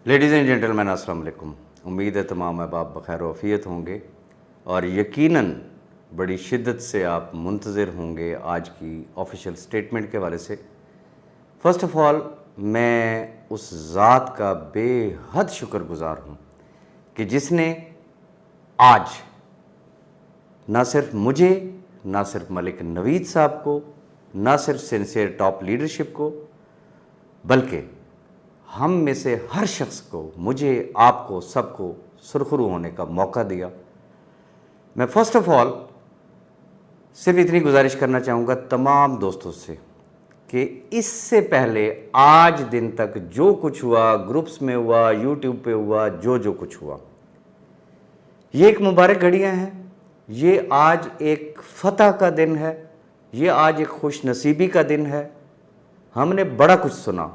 Ladies and gentleman अस्सलाम वालेकुम। उम्मीद है तमाम अहबाब बखैर वफ़ियत होंगे और यकीनन बड़ी शिद्दत से आप मुंतज़िर होंगे आज की ऑफिशियल स्टेटमेंट के हवाले से। फ़र्स्ट ऑफ़ ऑल मैं उस ज़ात का बेहद शुक्रगुज़ार हूँ कि जिसने आज ना सिर्फ मुझे, ना सिर्फ मलिक नवीद साहब को, ना सिर्फ सिंसियर टॉप लीडरशिप को, बल्कि हम में से हर शख्स को, मुझे, आपको, सबको सुरखरू होने का मौका दिया। मैं फ़र्स्ट ऑफ़ ऑल सिर्फ इतनी गुजारिश करना चाहूँगा तमाम दोस्तों से कि इससे पहले आज दिन तक जो कुछ हुआ, ग्रुप्स में हुआ, यूट्यूब पे हुआ, जो कुछ हुआ, ये एक मुबारक घड़ियाँ हैं। ये आज एक फ़तह का दिन है, ये आज एक खुश नसीबी का दिन है। हमने बड़ा कुछ सुना,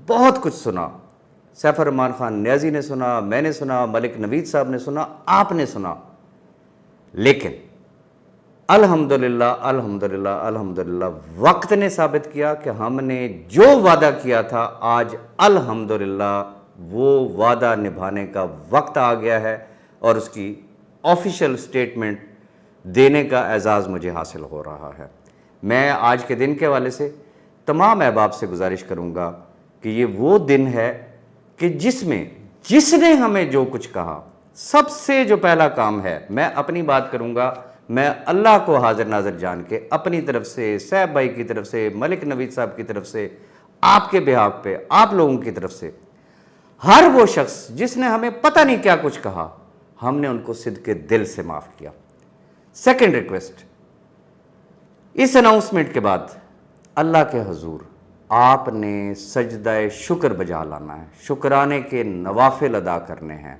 बहुत कुछ सुना। सैफ रहमान ख़ान न्याज़ी ने सुना, मैंने सुना, मलिक नवीद साहब ने सुना, आपने सुना। लेकिन अल्हम्दुलिल्लाह अल्हम्दुलिल्लाह अल्हम्दुलिल्लाह वक्त ने साबित किया कि हमने जो वादा किया था आज अल्हम्दुलिल्लाह वो वादा निभाने का वक्त आ गया है और उसकी ऑफिशियल स्टेटमेंट देने का एजाज़ मुझे हासिल हो रहा है। मैं आज के दिन के हवाले से तमाम अहबाब से गुजारिश करूँगा कि ये वो दिन है कि जिसने हमें जो कुछ कहा, सबसे जो पहला काम है, मैं अपनी बात करूँगा, मैं अल्लाह को हाजिर नाजिर जान के अपनी तरफ से, सैफ भाई की तरफ से, मलिक नवीद साहब की तरफ से, आपके बिहाफ पे, आप लोगों की तरफ से, हर वो शख्स जिसने हमें पता नहीं क्या कुछ कहा, हमने उनको सिद्के दिल से माफ़ किया। सेकेंड रिक्वेस्ट, इस अनाउंसमेंट के बाद अल्लाह के हजूर आपने सजदाए शुक्र बजा लाना है, शुक्राने के नवाफिल अदा करने हैं।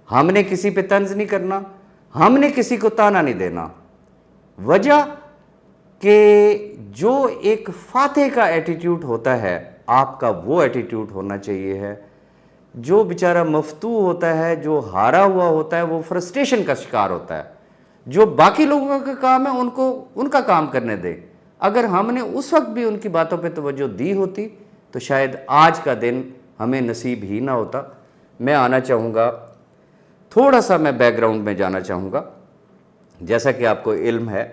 हमने किसी पे तंज नहीं करना, हमने किसी को ताना नहीं देना। वजह कि जो एक फातेह का एटीट्यूड होता है, आपका वो एटीट्यूड होना चाहिए है। जो बेचारा मफतू होता है, जो हारा हुआ होता है, वो फ्रस्ट्रेशन का शिकार होता है। जो बाकी लोगों का काम है उनको उनका काम करने दें। अगर हमने उस वक्त भी उनकी बातों पे तवज्जो दी होती तो शायद आज का दिन हमें नसीब ही ना होता। मैं आना चाहूँगा, थोड़ा सा मैं बैकग्राउंड में जाना चाहूँगा। जैसा कि आपको इल्म है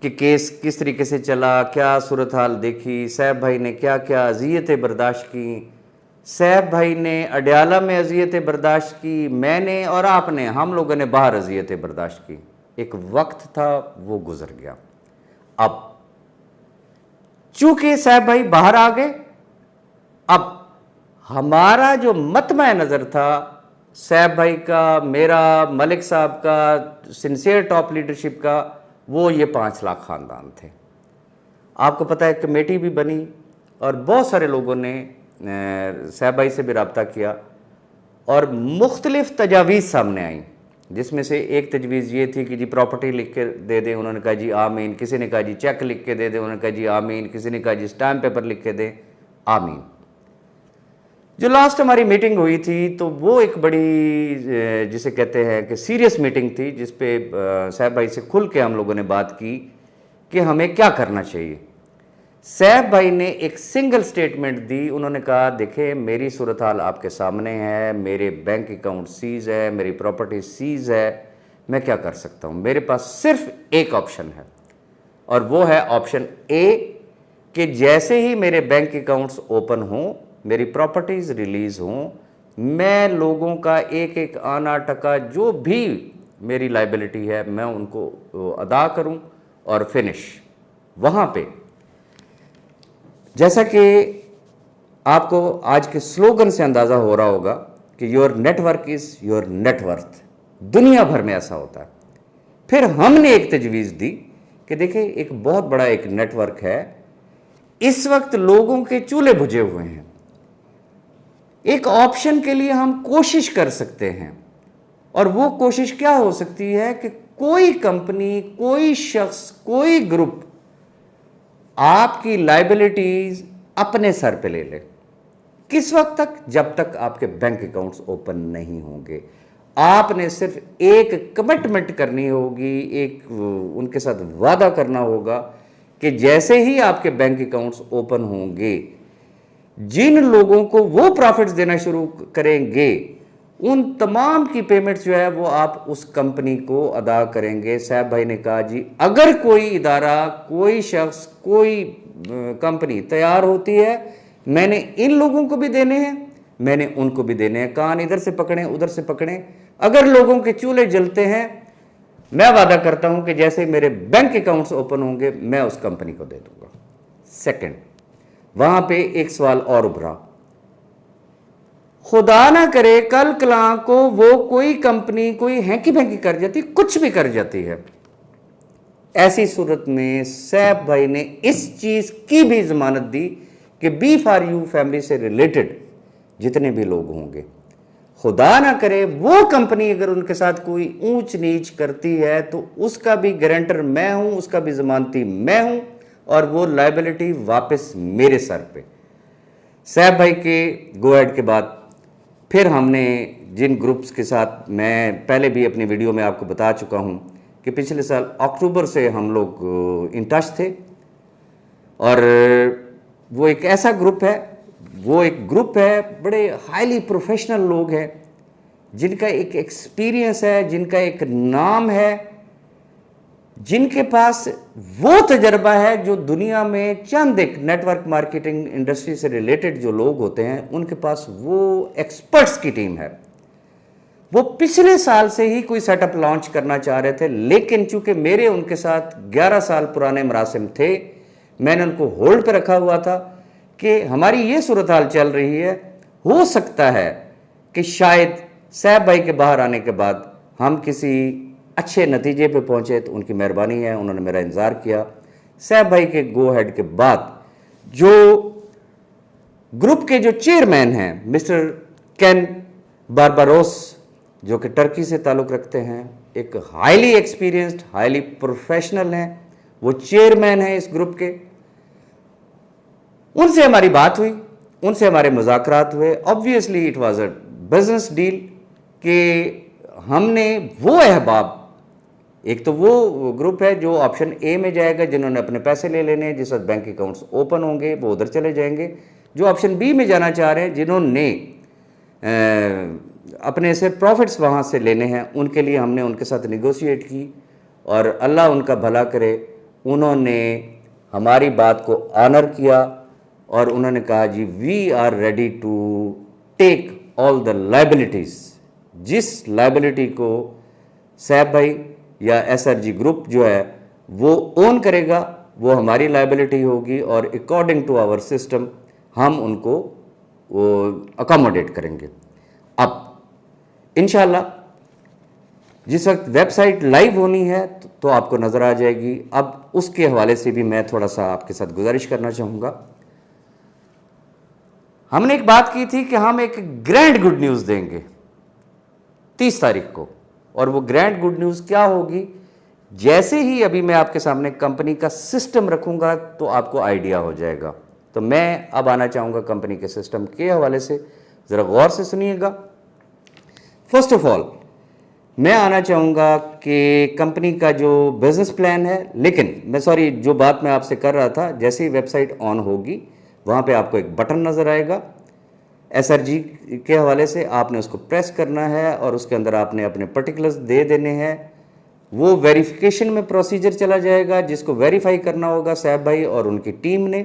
कि केस किस तरीके से चला, क्या सूरत हाल देखी, सैफ भाई ने क्या क्या अज़ियतें बर्दाश्त की, सैफ भाई ने अडयाला में अज़ियतें बर्दाश्त की, मैंने और आपने, हम लोगों ने बाहर अज़ियतें बर्दाश्त की। एक वक्त था वो गुजर गया। अब चूंकि सैफ भाई बाहर आ गए, अब हमारा जो मतमा नज़र था सैफ भाई का, मेरा, मलिक साहब का, सिंसियर टॉप लीडरशिप का, वो ये 5 लाख ख़ानदान थे। आपको पता है कमेटी भी बनी और बहुत सारे लोगों ने सैफ भाई से भी रब्ता किया और मुख्तलिफ तजावीज़ सामने आई, जिसमें से एक तजवीज़ ये थी कि जी प्रॉपर्टी लिख के दे दें, उन्होंने कहा जी आमीन। किसी ने कहा जी चेक लिख के दे दें, उन्होंने कहा जी आमीन। किसी ने कहा जी स्टैम्प पेपर लिख के दें, आमीन। जो लास्ट हमारी मीटिंग हुई थी तो वो एक बड़ी जिसे कहते हैं कि सीरियस मीटिंग थी, जिस पे सैफ भाई से खुल के हम लोगों ने बात की कि हमें क्या करना चाहिए। सैफ भाई ने एक सिंगल स्टेटमेंट दी। उन्होंने कहा देखें मेरी सूरत हाल आपके सामने है, मेरे बैंक अकाउंट सीज़ है, मेरी प्रॉपर्टी सीज़ है, मैं क्या कर सकता हूँ। मेरे पास सिर्फ एक ऑप्शन है और वो है ऑप्शन ए कि जैसे ही मेरे बैंक अकाउंट्स ओपन हों, मेरी प्रॉपर्टीज़ रिलीज़ हों, मैं लोगों का एक एक आना टका जो भी मेरी लाइबिलिटी है मैं उनको अदा करूँ और फिनिश। वहाँ पे जैसा कि आपको आज के स्लोगन से अंदाज़ा हो रहा होगा कि your network is your net worth, दुनिया भर में ऐसा होता है। फिर हमने एक तजवीज़ दी कि देखिए एक बहुत बड़ा एक नेटवर्क है, इस वक्त लोगों के चूल्हे बुझे हुए हैं, एक ऑप्शन के लिए हम कोशिश कर सकते हैं। और वो कोशिश क्या हो सकती है कि कोई कंपनी, कोई शख्स, कोई ग्रुप आपकी लाइबिलिटीज अपने सर पे ले ले। किस वक्त तक? जब तक आपके बैंक अकाउंट्स ओपन नहीं होंगे। आपने सिर्फ एक कमिटमेंट करनी होगी, एक उनके साथ वादा करना होगा कि जैसे ही आपके बैंक अकाउंट्स ओपन होंगे जिन लोगों को वो प्रॉफिट्स देना शुरू करेंगे उन तमाम की पेमेंट्स जो है वो आप उस कंपनी को अदा करेंगे। साहब भाई ने कहा जी अगर कोई इदारा, कोई शख्स, कोई कंपनी तैयार होती है, मैंने इन लोगों को भी देने हैं, मैंने उनको भी देने हैं, कान इधर से पकड़ें उधर से पकड़ें। अगर लोगों के चूल्हे जलते हैं, मैं वादा करता हूं कि जैसे मेरे बैंक अकाउंट्स ओपन होंगे मैं उस कंपनी को दे दूंगा। सेकंड, वहां पे एक सवाल और उभरा, खुदा ना करे कल कला को वो कोई कंपनी कोई हैंकी भैंकी कर जाती, कुछ भी कर जाती है, ऐसी सूरत में सैफ भाई ने इस चीज की भी जमानत दी कि B4U फैमिली से रिलेटेड जितने भी लोग होंगे, खुदा ना करे वो कंपनी अगर उनके साथ कोई ऊंच नीच करती है तो उसका भी गारंटर मैं हूं, उसका भी जमानती मैं हूं, और वो लायबिलिटी वापस मेरे सर पे। सैफ भाई के गो अहेड के बाद फिर हमने जिन ग्रुप्स के साथ, मैं पहले भी अपनी वीडियो में आपको बता चुका हूं कि पिछले साल अक्टूबर से हम लोग इन टच थे, और वो एक ऐसा ग्रुप है, वो एक ग्रुप है, बड़े हाईली प्रोफेशनल लोग हैं जिनका एक एक्सपीरियंस है, जिनका एक नाम है, जिनके पास वो तजर्बा है जो दुनिया में चंद एक नेटवर्क मार्केटिंग इंडस्ट्री से रिलेटेड जो लोग होते हैं उनके पास वो एक्सपर्ट्स की टीम है। वो पिछले साल से ही कोई सेटअप लॉन्च करना चाह रहे थे, लेकिन चूंकि मेरे उनके साथ 11 साल पुराने मरासिम थे, मैंने उनको होल्ड पे रखा हुआ था कि हमारी ये सूरत हाल चल रही है, हो सकता है कि शायद सैफ भाई के बाहर आने के बाद हम किसी अच्छे नतीजे पे पहुंचे, तो उनकी मेहरबानी है, उन्होंने मेरा इंतज़ार किया। सैफ भाई के गो हेड के बाद जो ग्रुप के जो चेयरमैन हैं मिस्टर कैन बारबारोस, जो कि टर्की से ताल्लुक़ रखते हैं, एक हाईली एक्सपीरियंस्ड, हाईली प्रोफेशनल हैं, वो चेयरमैन हैं इस ग्रुप के। उनसे हमारी बात हुई, उनसे हमारे मुज़ाकरात हुए। Obviously it was a business deal कि हमने वो अहबाब, एक तो वो ग्रुप है जो ऑप्शन ए में जाएगा, जिन्होंने अपने पैसे ले लेने हैं, जिस वक्त बैंक अकाउंट्स ओपन होंगे वो उधर चले जाएंगे। जो ऑप्शन बी में जाना चाह रहे हैं, जिन्होंने अपने से प्रॉफिट्स वहाँ से लेने हैं, उनके लिए हमने उनके साथ निगोशिएट की, और अल्लाह उनका भला करे, उन्होंने हमारी बात को ऑनर किया और उन्होंने कहा जी we are ready to take all the liabilities. जिस लायबिलिटी को सैफ भाई या SRG ग्रुप जो है वो ओन करेगा, वो हमारी लायबिलिटी होगी, और अकॉर्डिंग टू आवर सिस्टम हम उनको अकोमोडेट करेंगे। अब इंशाल्लाह जिस वक्त वेबसाइट लाइव होनी है तो आपको नज़र आ जाएगी। अब उसके हवाले से भी मैं थोड़ा सा आपके साथ गुजारिश करना चाहूँगा। हमने एक बात की थी कि हम एक ग्रैंड गुड न्यूज़ देंगे 30 तारीख को, और वो ग्रैंड गुड न्यूज़ क्या होगी, जैसे ही अभी मैं आपके सामने कंपनी का सिस्टम रखूंगा तो आपको आइडिया हो जाएगा। तो मैं अब आना चाहूँगा कंपनी के सिस्टम के हवाले से, ज़रा गौर से सुनिएगा। फर्स्ट ऑफ ऑल मैं आना चाहूँगा कि कंपनी का जो बिज़नेस प्लान है, लेकिन मैं सॉरी जो बात मैं आपसे कर रहा था, जैसे ही वेबसाइट ऑन होगी वहाँ पे आपको एक बटन नज़र आएगा SRG के हवाले से, आपने उसको प्रेस करना है और उसके अंदर आपने अपने पर्टिकुलर्स दे देने हैं। वो वेरिफिकेशन में प्रोसीजर चला जाएगा जिसको वेरीफाई करना होगा सैफ भाई और उनकी टीम ने।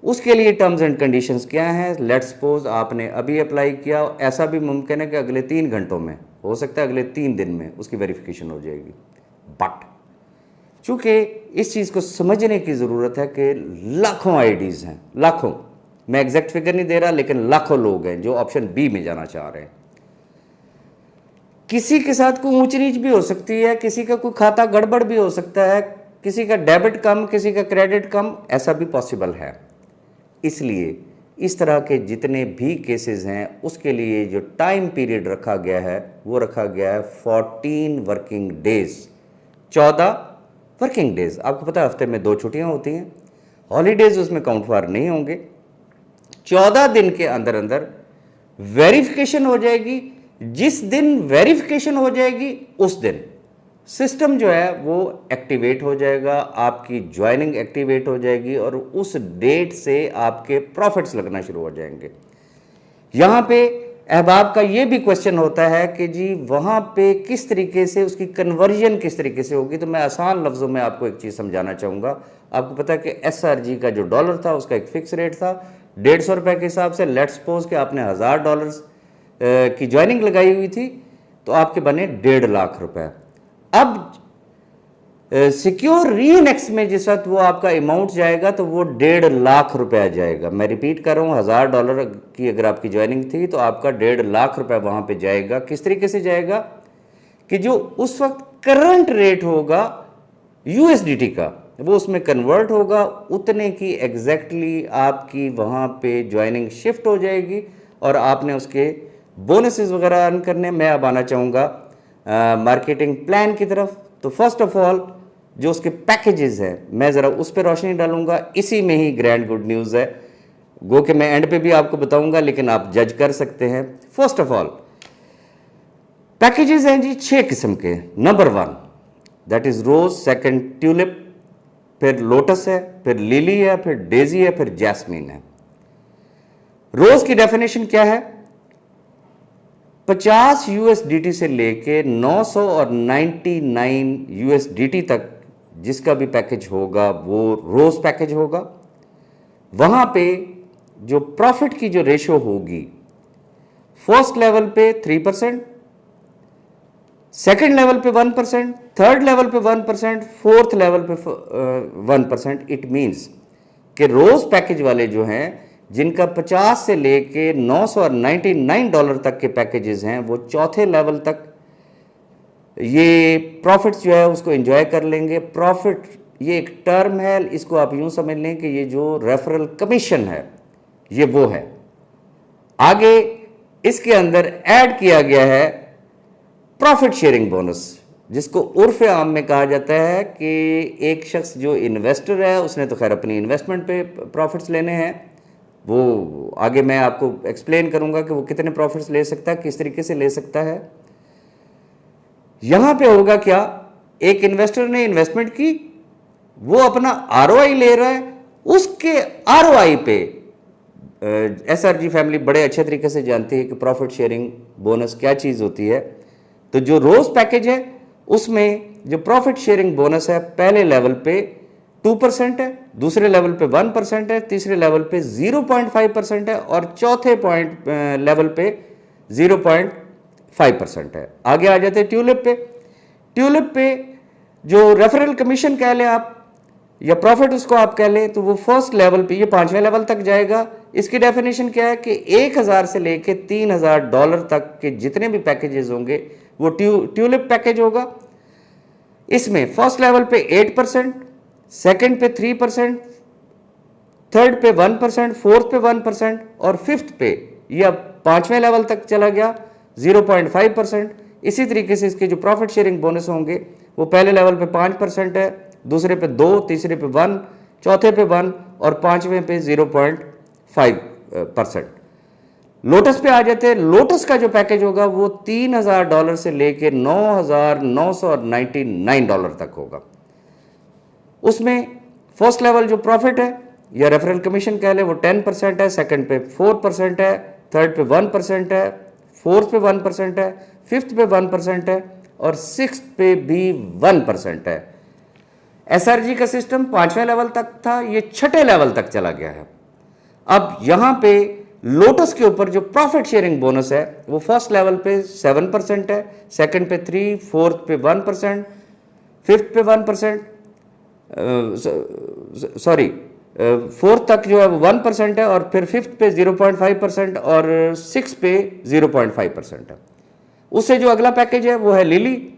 उसके लिए टर्म्स एंड कंडीशंस क्या हैं, लेट्स सपोज आपने अभी अप्लाई किया, ऐसा भी मुमकिन है कि अगले 3 घंटों में, हो सकता है अगले 3 दिन में उसकी वेरिफिकेशन हो जाएगी। बट चूँकि इस चीज़ को समझने की ज़रूरत है कि लाखों आईडीज़ हैं, लाखों, मैं एग्जैक्ट फिगर नहीं दे रहा, लेकिन लाखों लोग हैं जो ऑप्शन बी में जाना चाह रहे हैं। किसी के साथ कोई ऊंच नीच भी हो सकती है, किसी का कोई खाता गड़बड़ भी हो सकता है, किसी का डेबिट कम, किसी का क्रेडिट कम, ऐसा भी पॉसिबल है। इसलिए इस तरह के जितने भी केसेस हैं उसके लिए जो टाइम पीरियड रखा गया है वो रखा गया है 14 वर्किंग डेज, 14 वर्किंग डेज। आपको पता है हफ्ते में 2 छुट्टियां होती हैं, हॉलीडेज उसमें काउंट फॉर नहीं होंगे। 14 दिन के अंदर अंदर वेरिफिकेशन हो जाएगी। जिस दिन वेरिफिकेशन हो जाएगी उस दिन सिस्टम जो है वो एक्टिवेट हो जाएगा, आपकी ज्वाइनिंग एक्टिवेट हो जाएगी और उस डेट से आपके प्रॉफिट्स लगना शुरू हो जाएंगे। यहाँ पे अहबाब का ये भी क्वेश्चन होता है कि जी वहाँ पे किस तरीके से उसकी कन्वर्जन किस तरीके से होगी। तो मैं आसान लफ्ज़ों में आपको एक चीज़ समझाना चाहूँगा। आपको पता है कि SRG का जो डॉलर था उसका एक फ़िक्स रेट था 150 रुपये के हिसाब से। लेट्स सपोज कि आपने $1000 की ज्वाइनिंग लगाई हुई थी तो आपके बने 1.5 लाख रुपए। अब सिक्योर रीइनेक्स में जिस वक्त वो आपका अमाउंट जाएगा तो वो 1.5 लाख रुपया जाएगा। मैं रिपीट कर रहा हूँ, $1000 की अगर आपकी ज्वाइनिंग थी तो आपका 1.5 लाख रुपया वहाँ पे जाएगा। किस तरीके से जाएगा कि जो उस वक्त करंट रेट होगा USDT का वो उसमें कन्वर्ट होगा, उतने की एग्जैक्टली आपकी वहाँ पे ज्वाइनिंग शिफ्ट हो जाएगी और आपने उसके बोनसेस वगैरह अर्न करने। मैं अब आना चाहूँगा मार्केटिंग प्लान की तरफ। तो फर्स्ट ऑफ ऑल जो उसके पैकेजेस हैं मैं ज़रा उस पर रोशनी डालूंगा। इसी में ही ग्रैंड गुड न्यूज़ है, गो कि मैं एंड पे भी आपको बताऊंगा लेकिन आप जज कर सकते हैं। फर्स्ट ऑफ ऑल पैकेजेस हैं जी 6 किस्म के। Number 1 that is rose, second tulip, फिर लोटस है, फिर लिली है, फिर डेजी है, फिर जैस्मीन है। रोज की डेफिनेशन क्या है? 50 USDT से लेके 999 USDT तक जिसका भी पैकेज होगा वो रोज पैकेज होगा। वहां पे जो प्रॉफिट की जो रेशो होगी फर्स्ट लेवल पे 3%, सेकंड लेवल पे 1%, थर्ड लेवल पे 1%, फोर्थ लेवल पे 1%। इट मींस कि रोज पैकेज वाले जो हैं जिनका 50 से लेके $999 तक के पैकेजेस हैं वो चौथे लेवल तक ये प्रॉफिट जो है उसको एंजॉय कर लेंगे। प्रॉफिट ये एक टर्म है, इसको आप यूं समझ लें कि ये जो रेफरल कमीशन है ये वो है। आगे इसके अंदर ऐड किया गया है प्रॉफिट शेयरिंग बोनस, जिसको उर्फ आम में कहा जाता है कि एक शख्स जो इन्वेस्टर है उसने तो खैर अपनी इन्वेस्टमेंट पे प्रॉफिट्स लेने हैं, वो आगे मैं आपको एक्सप्लेन करूंगा कि वो कितने प्रॉफिट्स ले सकता है, किस तरीके से ले सकता है। यहां पे होगा क्या, एक इन्वेस्टर ने इन्वेस्टमेंट की, वो अपना ROI ले रहा है, उसके ROI पे SRG फैमिली बड़े अच्छे तरीके से जानती है कि प्रॉफिट शेयरिंग बोनस क्या चीज होती है। तो जो रोज पैकेज है उसमें जो प्रॉफिट शेयरिंग बोनस है पहले लेवल पे 2% है, दूसरे लेवल पे 1% है, तीसरे लेवल पे 0.5% है और चौथे लेवल पे 0.5% है। आगे आ जाते हैं ट्यूलिप पे। ट्यूलिप पे जो रेफरल कमीशन कह लें आप या प्रॉफिट उसको आप कह लें तो वो फर्स्ट लेवल पे, ये 5वें लेवल तक जाएगा। इसकी डेफिनेशन क्या है कि 1000 से लेके $3000 तक के जितने भी पैकेजेस होंगे वो ट्यूलिप पैकेज होगा। इसमें फर्स्ट लेवल पे 8%, सेकंड पे 3%, थर्ड पे 1%, फोर्थ पे 1% और फिफ्थ पे ये अब 5वें लेवल तक चला गया 0.5%। इसी तरीके से इसके जो प्रॉफिट शेयरिंग बोनस होंगे वो पहले लेवल पे 5% है, दूसरे पे 2, तीसरे पे 1, चौथे पे 1 और 5वें पे 0.5%। लोटस पे आ जाते हैं। लोटस का जो पैकेज होगा वो $3000 से लेके $9999 तक होगा। उसमें फर्स्ट लेवल जो प्रॉफिट है या रेफरल कमीशन कह ले वो 10% है, सेकंड पे 4% है, थर्ड पे 1% है, फोर्थ पे 1% है, फिफ्थ पे 1% है और सिक्स्थ पे भी 1% है। SRG का सिस्टम 5वें लेवल तक था, ये 6ठे लेवल तक चला गया है। अब यहां पे लोटस के ऊपर जो प्रॉफिट शेयरिंग बोनस है वो फर्स्ट लेवल पे 7% है, सेकंड पे 3, फोर्थ पे 1%, फिफ्थ पे 1%, सॉरी फोर्थ तक जो है वो 1% है और फिर फिफ्थ पे 0.5% और सिक्स पे 0.5% है। उससे जो अगला पैकेज है वो है लिली।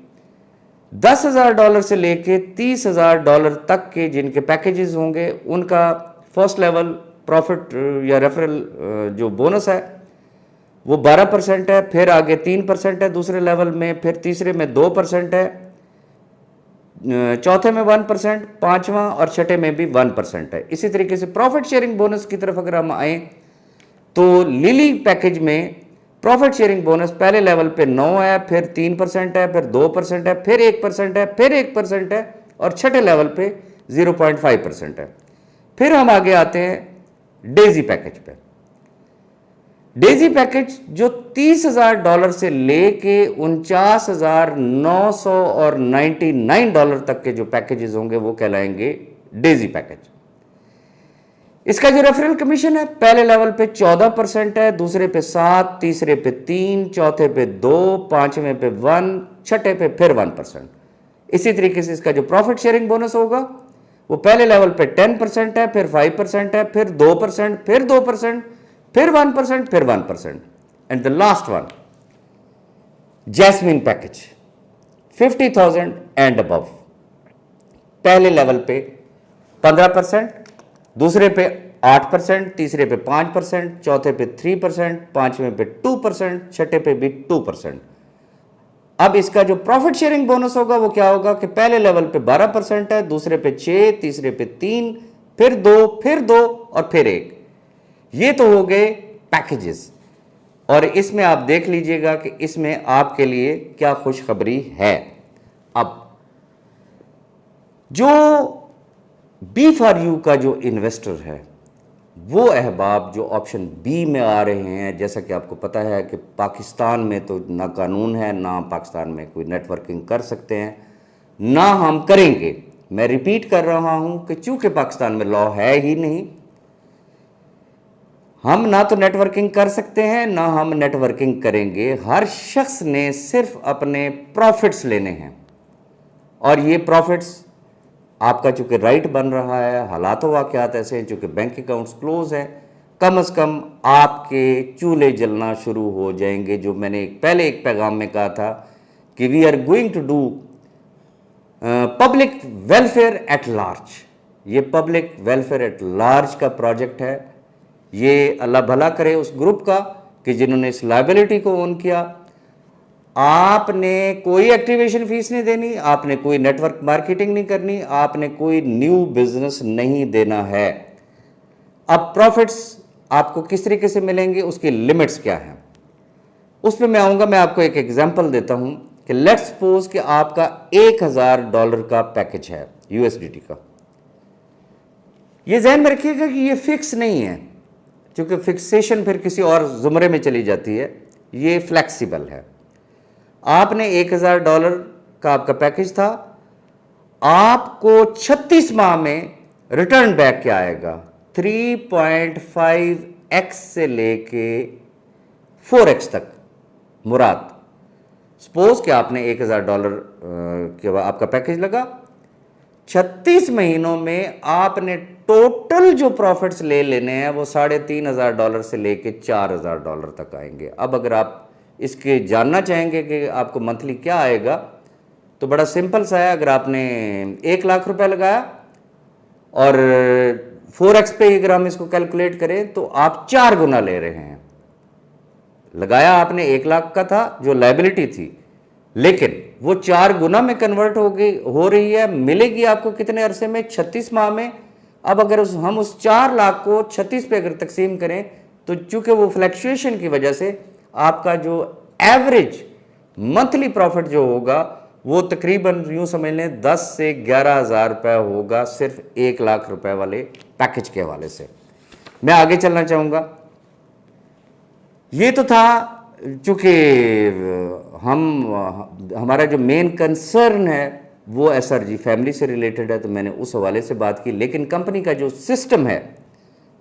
$10,000 से लेके $30,000 तक के जिनके पैकेजेस होंगे उनका फर्स्ट लेवल प्रॉफिट या रेफरल जो बोनस है वो 12% है, फिर आगे 3% है दूसरे लेवल में, फिर तीसरे में 2% है, चौथे में 1%, पांचवा और छठे में भी 1% है। इसी तरीके से प्रॉफिट शेयरिंग बोनस की तरफ अगर हम आए तो लिली पैकेज में प्रॉफिट शेयरिंग बोनस पहले लेवल पे 9 है, फिर 3% है, फिर 2% है, फिर 1% है, फिर 1% है, और छठे लेवल पे 0.5% है। फिर हम आगे आते हैं डेजी पैकेज पे। डेजी पैकेज जो $30,000 से लेके $49,900 और $99 तक के जो पैकेजेस होंगे वो कहलाएंगे डेजी पैकेज। इसका जो रेफरल कमीशन है पहले लेवल पे 14% है, दूसरे पे 7, तीसरे पे 3, चौथे पे 2, पांचवें पे 1, छठे पे फिर 1%। इसी तरीके से इसका जो प्रॉफिट शेयरिंग बोनस होगा वो पहले लेवल पे 10% है, फिर 5% है, फिर 2%, फिर 2%, फिर 1%, फिर 1%, and the last one jasmine package 50,000 and above. पहले लेवल पे 15%, दूसरे पे 8%, तीसरे पे 5%, चौथे पे 3%, पांचवें पे 2%, छठे पे भी 2%। अब इसका जो प्रॉफिट शेयरिंग बोनस होगा वो क्या होगा कि पहले लेवल पे 12% है, दूसरे पे 6, तीसरे पे 3, फिर 2, फिर 2 और फिर 1। ये तो हो गए पैकेजेस, और इसमें आप देख लीजिएगा कि इसमें आपके लिए क्या खुशखबरी है। अब जो B4U का जो इन्वेस्टर है वो अहबाब जो ऑप्शन बी में आ रहे हैं, जैसा कि आपको पता है कि पाकिस्तान में तो ना कानून है, ना पाकिस्तान में कोई नेटवर्किंग कर सकते हैं, ना हम करेंगे। मैं रिपीट कर रहा हूं कि चूंकि पाकिस्तान में लॉ है ही नहीं, हम ना तो नेटवर्किंग कर सकते हैं ना हम नेटवर्किंग करेंगे। हर शख्स ने सिर्फ अपने प्रॉफिट्स लेने हैं, और ये प्रॉफिट्स आपका चूंकि राइट बन रहा है, हालात वाक़यात ऐसे हैं, चूंकि बैंक अकाउंट्स क्लोज हैं, कम से कम आपके चूल्हे जलना शुरू हो जाएंगे। जो मैंने पहले एक पैगाम में कहा था कि we are going to do public welfare at large. ये पब्लिक वेलफेयर एट लार्ज का प्रोजेक्ट है। ये अल्लाह भला करे उस ग्रुप का कि जिन्होंने इस लायबिलिटी को ओन किया। आपने कोई एक्टिवेशन फीस नहीं देनी, आपने कोई नेटवर्क मार्केटिंग नहीं करनी, आपने कोई न्यू बिजनेस नहीं देना है। अब प्रॉफिट्स आपको किस तरीके से मिलेंगे, उसकी लिमिट्स क्या हैं, उस पर मैं आऊंगा। मैं आपको एक एग्जांपल देता हूं कि लेट्स सपोज कि आपका $1,000 का पैकेज है USDT का। ये ध्यान में रखिएगा कि ये फिक्स नहीं है, क्योंकि फिक्सेशन फिर किसी और जुमरे में चली जाती है। ये फ्लेक्सिबल है। आपने $1,000 का आपका पैकेज था, आपको 36 माह में रिटर्न बैक क्या आएगा, 3.5x से लेके 4x तक। मुराद सपोज कि आपने $1,000 के आपका पैकेज लगा, 36 महीनों में आपने टोटल जो प्रॉफिट्स ले लेने हैं वो $3,500 से लेके $4,000 तक आएंगे। अब अगर आप इसके जानना चाहेंगे कि आपको मंथली क्या आएगा, तो बड़ा सिंपल सा है। अगर आपने 1 लाख रुपए लगाया और 4x पे अगर हम इसको कैलकुलेट करें तो आप 4 गुना ले रहे हैं। लगाया आपने 1 लाख का था जो लायबिलिटी थी, लेकिन वो 4 गुना में कन्वर्ट हो रही है। मिलेगी आपको कितने अरसे में, 36 माह में। अब अगर हम उस 4 लाख को 36 पे अगर तकसीम करें तो चूंकि वो फ्लैक्चुएशन की वजह से आपका जो एवरेज मंथली प्रॉफिट जो होगा वो तकरीबन यूं समझ लें 10 से 11,000 रुपये होगा, सिर्फ 1 लाख रुपए वाले पैकेज के हवाले से। मैं आगे चलना चाहूँगा। ये तो था चूँकि हमारा जो मेन कंसर्न है वो SRG फैमिली से रिलेटेड है, तो मैंने उस हवाले से बात की। लेकिन कंपनी का जो सिस्टम है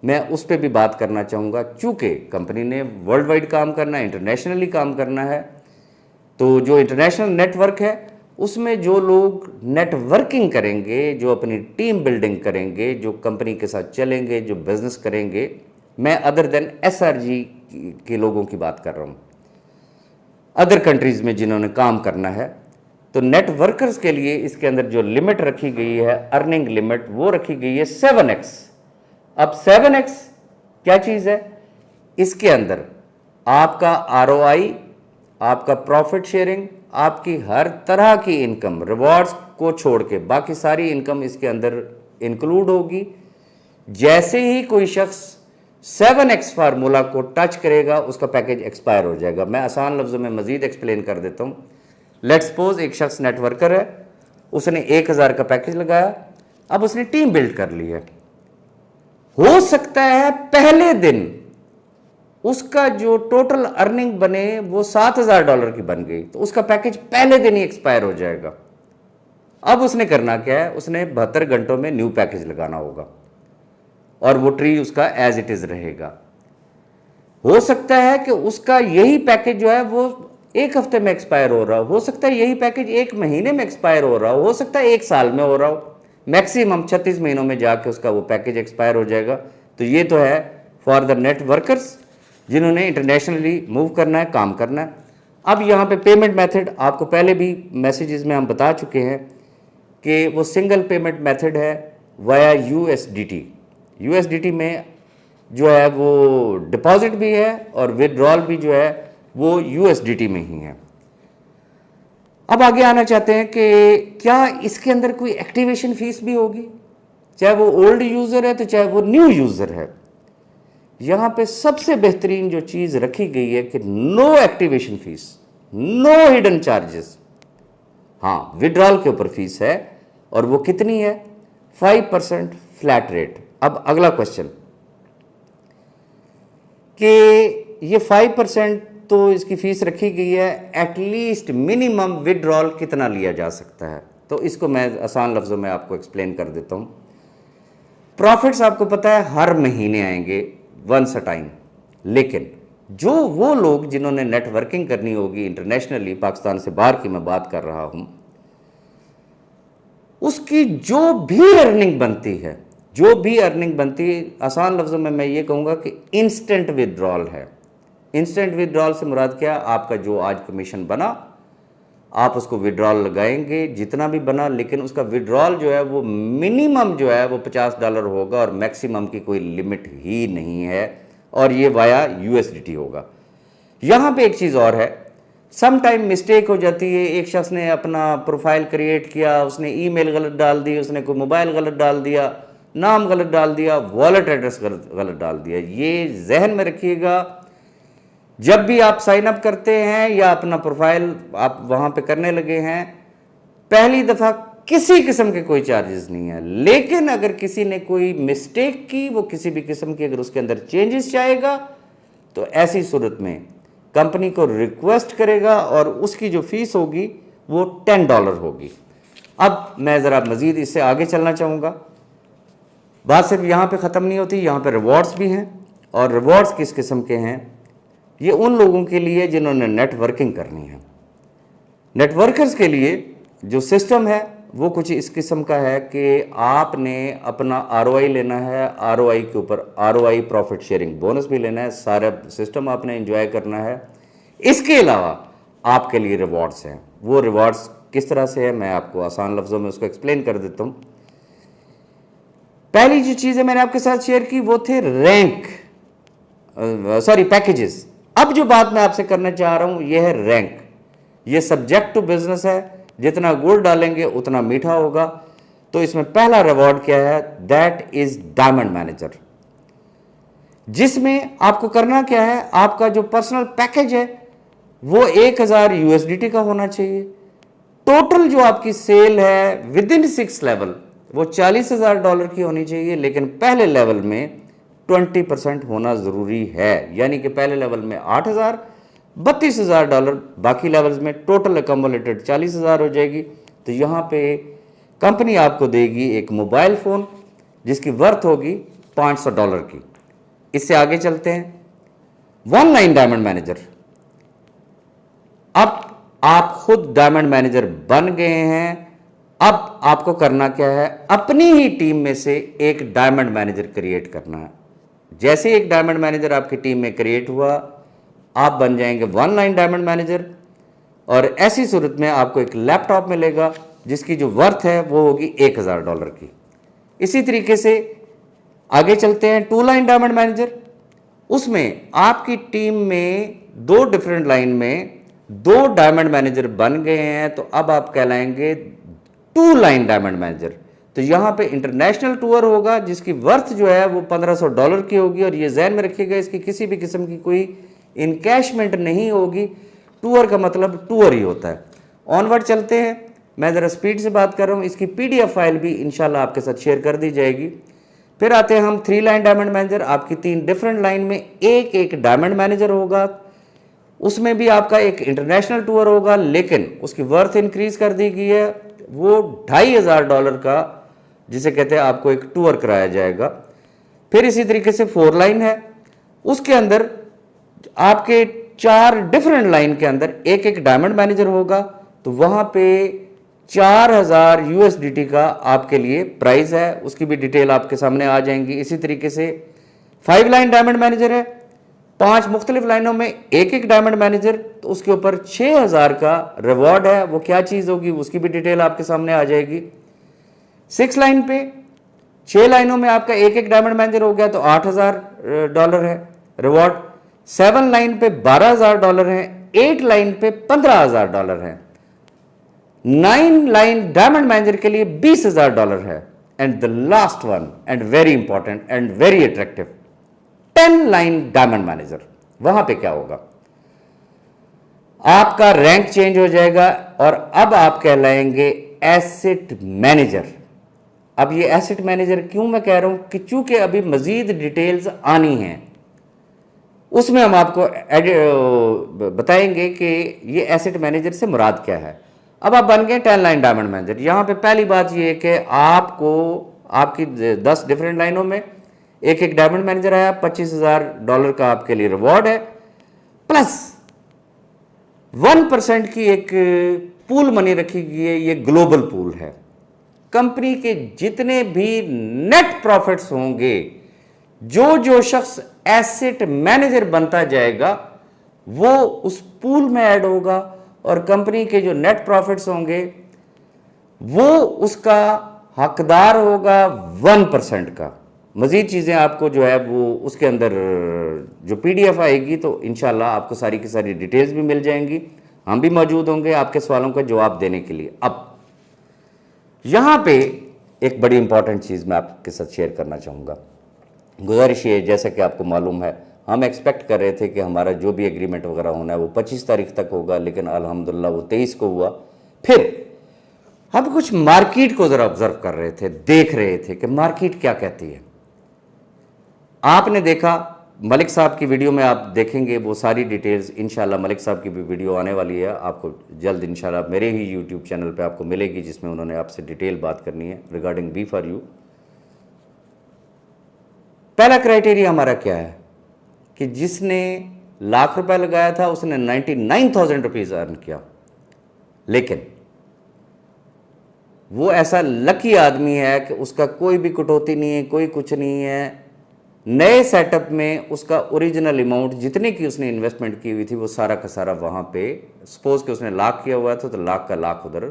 मैं उस पर भी बात करना चाहूँगा। चूँकि कंपनी ने वर्ल्ड वाइड काम करना है, इंटरनेशनली काम करना है, तो जो इंटरनेशनल नेटवर्क है उसमें जो लोग नेटवर्किंग करेंगे, जो अपनी टीम बिल्डिंग करेंगे, जो कंपनी के साथ चलेंगे, जो बिजनेस करेंगे, मैं अदर देन SRG के लोगों की बात कर रहा हूँ, अदर कंट्रीज़ में जिन्होंने काम करना है। तो नेटवर्कर्स के लिए इसके अंदर जो लिमिट रखी गई है, अर्निंग लिमिट, वो रखी गई है 7x। अब 7x क्या चीज़ है, इसके अंदर आपका ROI, आपका प्रॉफिट शेयरिंग, आपकी हर तरह की इनकम, रिवॉर्ड्स को छोड़ के बाकी सारी इनकम इसके अंदर इंक्लूड होगी। जैसे ही कोई शख्स 7x फार्मूला को टच करेगा, उसका पैकेज एक्सपायर हो जाएगा। मैं आसान लफ्ज़ों में मज़ीद एक्सप्लेन कर देता हूँ। लेट्स सपोज एक शख्स नेटवर्कर है, उसने 1000 का पैकेज लगाया, अब उसने टीम बिल्ड कर ली है। हो सकता है पहले दिन उसका जो टोटल अर्निंग बने वो $7000 की बन गई, तो उसका पैकेज पहले दिन ही एक्सपायर हो जाएगा। अब उसने करना क्या है, उसने 72 घंटों में न्यू पैकेज लगाना होगा और वो ट्री उसका एज इट इज रहेगा। हो सकता है कि उसका यही पैकेज जो है वो 1 हफ्ते में एक्सपायर हो रहा हो सकता है यही पैकेज 1 महीने में एक्सपायर हो सकता है 1 साल में हो रहा हो, मैक्सिमम 36 महीनों में जाके उसका वो पैकेज एक्सपायर हो जाएगा। तो ये तो है फॉर द नेटवर्कर्स जिन्होंने इंटरनेशनली मूव करना है, काम करना है। अब यहाँ पे पेमेंट मेथड आपको पहले भी मैसेजेस में हम बता चुके हैं कि वो सिंगल पेमेंट मेथड है वाया USDT। USDT में जो है वो डिपॉजिट भी है और विड्रॉल भी जो है वो USDT में ही है। अब आगे आना चाहते हैं कि क्या इसके अंदर कोई एक्टिवेशन फीस भी होगी, चाहे वो ओल्ड यूज़र है तो चाहे वो न्यू यूज़र है। यहाँ पे सबसे बेहतरीन जो चीज़ रखी गई है कि no activation fees, no hidden charges. हाँ, विड्रॉल के ऊपर फीस है और वो कितनी है, 5% फ्लैट रेट। अब अगला क्वेश्चन कि ये 5% तो इसकी फीस रखी गई है, एटलीस्ट मिनिमम विड्रॉल कितना लिया जा सकता है, तो इसको मैं आसान लफ्ज़ों में आपको एक्सप्लेन कर देता हूँ। प्रॉफिट्स आपको पता है हर महीने आएंगे वंस अ टाइम, लेकिन जो वो लोग जिन्होंने नेटवर्किंग करनी होगी इंटरनेशनली, पाकिस्तान से बाहर की मैं बात कर रहा हूँ, उसकी जो भी अर्निंग बनती है, आसान लफ्ज़ों में मैं ये कहूँगा कि इंस्टेंट विड्रॉल है। इंस्टेंट विड्रॉल से मुराद क्या, आपका जो आज कमीशन बना आप उसको विड्रॉल लगाएंगे जितना भी बना, लेकिन उसका विड्रॉल जो है वो मिनिमम जो है वो $50 होगा और मैक्सिमम की कोई लिमिट ही नहीं है, और ये वाया USDT होगा। यहाँ पे एक चीज़ और है, सम टाइम मिस्टेक हो जाती है। एक शख्स ने अपना प्रोफाइल क्रिएट किया, उसने ईमेल गलत डाल दी, उसने कोई मोबाइल गलत डाल दिया, नाम गलत डाल दिया, वॉलेट एड्रेस गलत डाल दिया। ये जहन में रखिएगा, जब भी आप साइन अप करते हैं या अपना प्रोफाइल आप वहाँ पे करने लगे हैं, पहली दफ़ा किसी किस्म के कोई चार्जेस नहीं है, लेकिन अगर किसी ने कोई मिस्टेक की, वो किसी भी किस्म की अगर उसके अंदर चेंजेस चाहेगा, तो ऐसी सूरत में कंपनी को रिक्वेस्ट करेगा और उसकी जो फीस होगी वो $10 होगी। अब मैं ज़रा मज़ीद इससे आगे चलना चाहूँगा। बात सिर्फ यहाँ पे ख़त्म नहीं होती, यहाँ पे रिवॉर्ड्स भी हैं, और रिवॉर्ड्स किस किस्म के हैं, ये उन लोगों के लिए जिन्होंने नेटवर्किंग करनी है। नेटवर्कर्स के लिए जो सिस्टम है वो कुछ इस किस्म का है कि आपने अपना ROI लेना है, ROI के ऊपर ROI प्रॉफिट शेयरिंग बोनस भी लेना है, सारा सिस्टम आपने एंजॉय करना है। इसके अलावा आपके लिए रिवॉर्ड्स हैं। वो रिवॉर्ड्स किस तरह से है, मैं आपको आसान लफ्ज़ों में उसको एक्सप्लेन कर देता हूँ। पहली जो चीज़ें मैंने आपके साथ शेयर की वो थे पैकेजेस। अब जो बात मैं आपसे करना चाह रहा हूं यह है रैंक। ये सब्जेक्ट टू बिजनेस है, जितना गुड़ डालेंगे उतना मीठा होगा। तो इसमें पहला रिवॉर्ड क्या है, दैट इज डायमंड मैनेजर, जिसमें आपको करना क्या है, आपका जो पर्सनल पैकेज है वो 1000 USDT का होना चाहिए। टोटल जो आपकी सेल है विद इन 6 लेवल वो $40,000 की होनी चाहिए, लेकिन पहले लेवल में 20% होना ज़रूरी है। यानी कि पहले लेवल में 8,000, $32,000, बाकी लेवल्स में टोटल अकोमोलेटेड 40,000 हो जाएगी। तो यहाँ पे कंपनी आपको देगी एक मोबाइल फ़ोन जिसकी वर्थ होगी $500 की। इससे आगे चलते हैं, 1 लाइन डायमंड मैनेजर। अब आप खुद डायमंड मैनेजर बन गए हैं, अब आपको करना क्या है, अपनी ही टीम में से एक डायमंड मैनेजर क्रिएट करना है। जैसे एक डायमंड मैनेजर आपकी टीम में क्रिएट हुआ, आप बन जाएंगे 1 लाइन डायमंड मैनेजर, और ऐसी सूरत में आपको एक लैपटॉप मिलेगा जिसकी जो वर्थ है वो होगी $1,000 की। इसी तरीके से आगे चलते हैं, 2 लाइन डायमंड मैनेजर। उसमें आपकी टीम में 2 डिफरेंट लाइन में 2 डायमंड मैनेजर बन गए हैं, तो अब आप कहलाएंगे 2 लाइन डायमंड मैनेजर। तो यहाँ पे इंटरनेशनल टूर होगा जिसकी वर्थ जो है वो $1500 की होगी, और ये जहन में रखिएगा इसकी किसी भी किस्म की कोई इनकैशमेंट नहीं होगी। टूर का मतलब टूर ही होता है। ऑनवर्ड चलते हैं, मैं ज़रा स्पीड से बात कर रहा हूँ। इसकी PDF फाइल भी इंशाल्लाह आपके साथ शेयर कर दी जाएगी। फिर आते हैं हम 3 लाइन डायमंड मैनेजर। आपकी 3 डिफरेंट लाइन में एक डायमंड मैनेजर होगा, उसमें भी आपका एक इंटरनेशनल टूर होगा, लेकिन उसकी वर्थ इंक्रीज कर दी गई है, वो $2500 का जिसे कहते हैं आपको एक टूर कराया जाएगा। फिर इसी तरीके से 4 लाइन है, उसके अंदर आपके 4 डिफरेंट लाइन के अंदर एक डायमंड मैनेजर होगा, तो वहां पे 4000 USDT का आपके लिए प्राइस है, उसकी भी डिटेल आपके सामने आ जाएंगी। इसी तरीके से 5 लाइन डायमंड मैनेजर है, 5 मुख्तलिफ लाइनों में एक डायमंड मैनेजर, तो उसके ऊपर 6000 का रिवॉर्ड है। वो क्या चीज होगी उसकी भी डिटेल आपके सामने आ जाएगी। 6 लाइन पे 6 लाइनों में आपका एक डायमंड मैनेजर हो गया तो $8000 है रिवॉर्ड। 7 लाइन पे $12000 है, 8 लाइन पे $15000 है, 9 लाइन डायमंड मैनेजर के लिए $20000 है, and the last one and very important and very attractive 10 line diamond manager. वहां पे क्या होगा, आपका रैंक चेंज हो जाएगा और अब आप कहलाएंगे एसेट मैनेजर। अब ये एसेट मैनेजर क्यों मैं कह रहा हूं कि चूंकि अभी मजीद डिटेल्स आनी हैं, उसमें हम आपको बताएंगे कि ये एसेट मैनेजर से मुराद क्या है। अब आप बन गए 10 लाइन डायमंड मैनेजर। यहां पे पहली बात ये है कि आपको आपकी 10 डिफरेंट लाइनों में एक डायमंड मैनेजर आया, $25000 का आपके लिए रिवॉर्ड है, प्लस 1% की एक पूल मनी रखी गई है। ये ग्लोबल पूल है, कंपनी के जितने भी नेट प्रॉफिट्स होंगे, जो शख्स एसेट मैनेजर बनता जाएगा वो उस पूल में ऐड होगा, और कंपनी के जो नेट प्रॉफिट्स होंगे वो उसका हकदार होगा 1% का। मजीद चीज़ें आपको जो है वो उसके अंदर जो PDF आएगी तो इंशाल्लाह आपको सारी की सारी डिटेल्स भी मिल जाएंगी। हम भी मौजूद होंगे आपके सवालों का जवाब देने के लिए। अब यहाँ पे एक बड़ी इंपॉर्टेंट चीज़ मैं आपके साथ शेयर करना चाहूँगा। गुजारिश ये, जैसा कि आपको मालूम है, हम एक्सपेक्ट कर रहे थे कि हमारा जो भी एग्रीमेंट वगैरह होना है वो 25 तारीख तक होगा, लेकिन अल्हम्दुलिल्लाह वो 23 को हुआ। फिर हम कुछ मार्केट को ज़रा ऑब्जर्व कर रहे थे, देख रहे थे कि मार्केट क्या कहती है। आपने देखा मलिक साहब की वीडियो में, आप देखेंगे वो सारी डिटेल्स इंशाल्लाह। मलिक साहब की भी वीडियो आने वाली है, आपको जल्द इंशाल्लाह मेरे ही यूट्यूब चैनल पे आपको मिलेगी, जिसमें उन्होंने आपसे डिटेल बात करनी है रिगार्डिंग B4U। पहला क्राइटेरिया हमारा क्या है कि जिसने ₹1,00,000 लगाया था उसने 99,000 रुपीज़ अर्न किया, लेकिन वो ऐसा लकी आदमी है कि उसका कोई भी कटौती नहीं है, कोई कुछ नहीं है। नए सेटअप में उसका ओरिजिनल अमाउंट जितने की उसने इन्वेस्टमेंट की हुई थी वो सारा का सारा वहाँ पे, सपोज कि उसने $1,00,000 किया हुआ था तो $1,00,000 का $1,00,000 उधर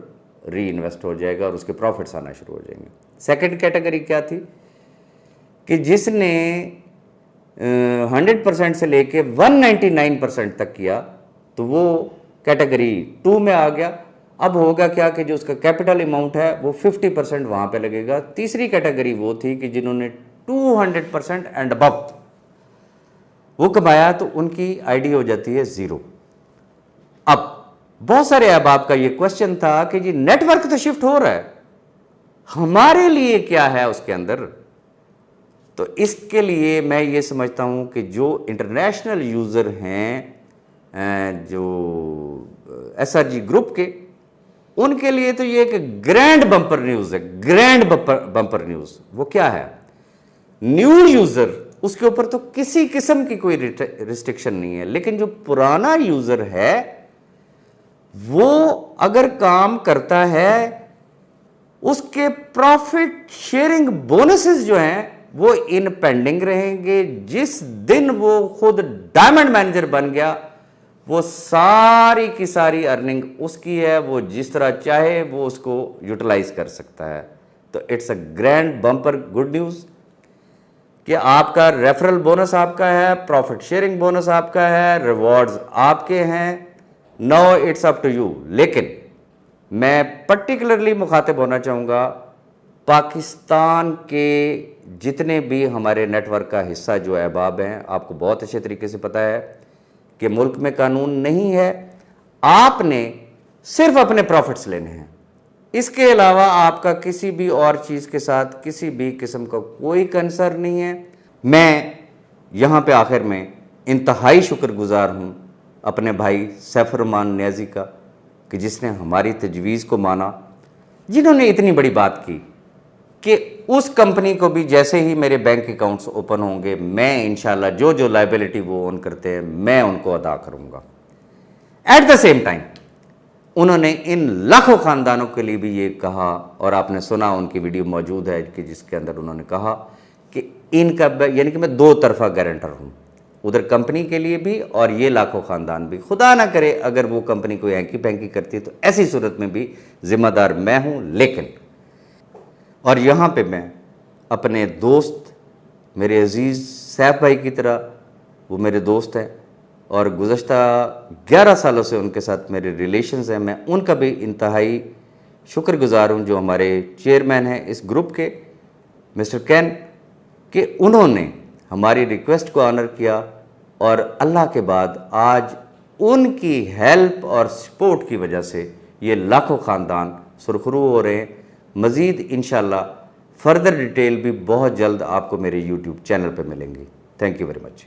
री इन्वेस्ट हो जाएगा और उसके प्रॉफिट्स आना शुरू हो जाएंगे। सेकंड कैटेगरी क्या थी कि जिसने 100% से लेके 199% तक किया तो वो कैटेगरी 2 में आ गया। अब होगा क्या कि जो उसका कैपिटल अमाउंट है वो 50% वहाँ पे लगेगा। तीसरी कैटेगरी वो थी कि जिन्होंने 200% एंड अबव वो कमाया तो उनकी आईडी हो जाती है 0। अब बहुत सारे अहबाब का ये क्वेश्चन था कि जी नेटवर्क तो शिफ्ट हो रहा है, हमारे लिए क्या है उसके अंदर। तो इसके लिए मैं ये समझता हूं कि जो इंटरनेशनल यूज़र हैं जो SRG ग्रुप के, उनके लिए तो ये एक ग्रैंड बम्पर न्यूज़ है। ग्रैंड बम्पर न्यूज़ वो क्या है, न्यू यूज़र उसके ऊपर तो किसी किस्म की कोई रिस्ट्रिक्शन नहीं है, लेकिन जो पुराना यूज़र है वो अगर काम करता है उसके प्रॉफिट शेयरिंग बोनसेस जो हैं वो इन पेंडिंग रहेंगे। जिस दिन वो खुद डायमंड मैनेजर बन गया वो सारी की सारी अर्निंग उसकी है, वो जिस तरह चाहे वो उसको यूटिलाइज कर सकता है। तो it's a grand bumper good news कि आपका रेफरल बोनस आपका है, प्रॉफिट शेयरिंग बोनस आपका है, रिवॉर्ड्स आपके हैं। No it's up to you. लेकिन मैं पर्टिकुलरली मुखातिब होना चाहूँगा पाकिस्तान के जितने भी हमारे नेटवर्क का हिस्सा जो अहबाब हैं, आपको बहुत अच्छे तरीके से पता है कि मुल्क में कानून नहीं है, आपने सिर्फ अपने प्रॉफिट्स लेने हैं। इसके अलावा आपका किसी भी और चीज़ के साथ किसी भी किस्म का कोई कंसर्न नहीं है। मैं यहाँ पे आखिर में इंतहाई शुक्रगुजार हूँ अपने भाई सैफुर्रहमान नियाज़ी का कि जिसने हमारी तजवीज़ को माना, जिन्होंने इतनी बड़ी बात की कि उस कंपनी को भी जैसे ही मेरे बैंक अकाउंट्स ओपन होंगे, मैं इंशाल्लाह जो जो लायबिलिटी वो ओन करते हैं मैं उनको अदा करूँगा। एट द सेम टाइम उन्होंने इन लाखों ख़ानदानों के लिए भी ये कहा, और आपने सुना, उनकी वीडियो मौजूद है कि जिसके अंदर उन्होंने कहा कि इनका यानी कि मैं दो तरफा गारंटर हूँ, उधर कंपनी के लिए भी और ये लाखों ख़ानदान भी। खुदा ना करे अगर वो कंपनी कोई हैंकी पैंकी करती है तो ऐसी सूरत में भी ज़िम्मेदार मैं हूँ। लेकिन और यहाँ पे मैं अपने दोस्त, मेरे अज़ीज़ सैफ भाई की तरह, वो मेरे दोस्त हैं और गुज़श्ता 11 सालों से उनके साथ मेरे रिलेशंस हैं, मैं उनका भी इंतहाई शुक्रगुजार हूँ जो हमारे चेयरमैन हैं इस ग्रुप के, मिस्टर कैन, कि उन्होंने हमारी रिक्वेस्ट को ऑनर किया और अल्लाह के बाद आज उनकी हेल्प और सपोर्ट की वजह से ये लाखों ख़ानदान सुरखरू हो रहे हैं। मज़ीद इंशाल्लाह फर्दर डिटेल भी बहुत जल्द आपको मेरे यूट्यूब चैनल पर मिलेंगी। Thank you very much.